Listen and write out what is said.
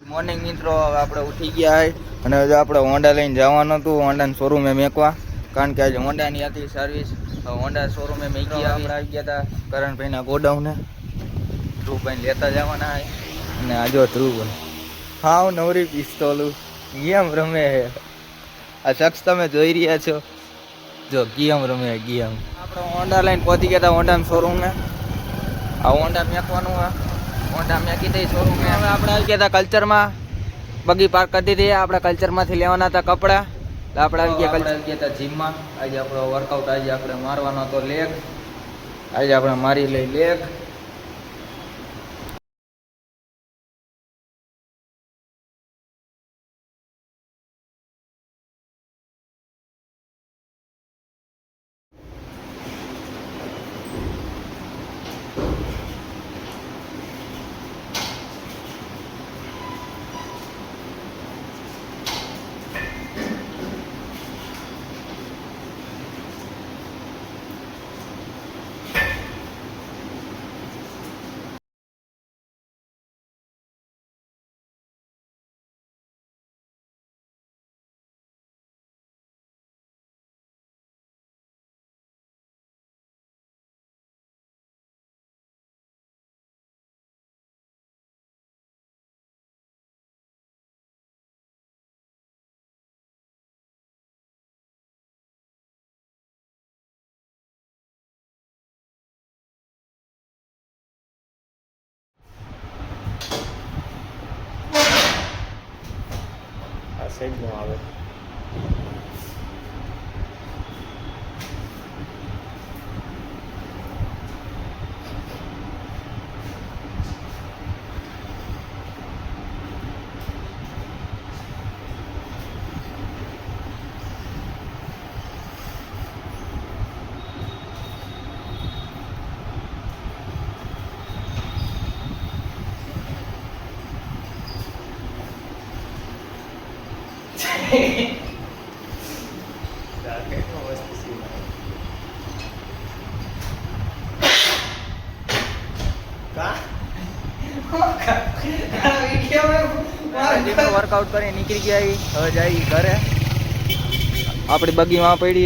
Morning મિત્રો, હવે આપણે ઉઠી ગયા હોય અને હવે આપણે હોન્ડા લઈને જવાનું હતું હોન્ડાના શોરૂમે મેકવા, કારણ કે આજે હોન્ડાની હતી સર્વિસ. હોન્ડા શોરૂમે મેકી આપણે આવી ગયા હતા કરણભાઈના ગોડાઉને. ધ્રુવભાઈ લેતા જવાના હોય અને આજો ધ્રુવભાઈ હાવ નવરી પિસ્તોલું ગેમ રમે છે. આ શખ્સ તમે જોઈ રહ્યા છો, જો ગેમ રમે ગેમ. આપણે હોન્ડા લઈને પહોંચી ગયા હતા હોન્ડાના શોરૂમે. આ હોન્ડા મેકવાનું હોય, હોન્ડા મેકી દઈ શોરૂમે. હવે આપણે આવી ગયા હતા કલ્ચરમાં, બગી પાર્ક કરી દીધી. આપણે કલ્ચરમાંથી લેવાના હતા કપડાં. આપણે આવી ગયા હતા જીમમાં. આજે આપણો વર્કઆઉટ આજે આપણે મારવાનો હતો લેગ. આજે આપણે મારી લઈ લેગ. આ સાઈડનો આવે. વર્કઆઉટ કરી નીકળી ગયા. હવે જાય ઘરે. આપણી બગીમાં પડી.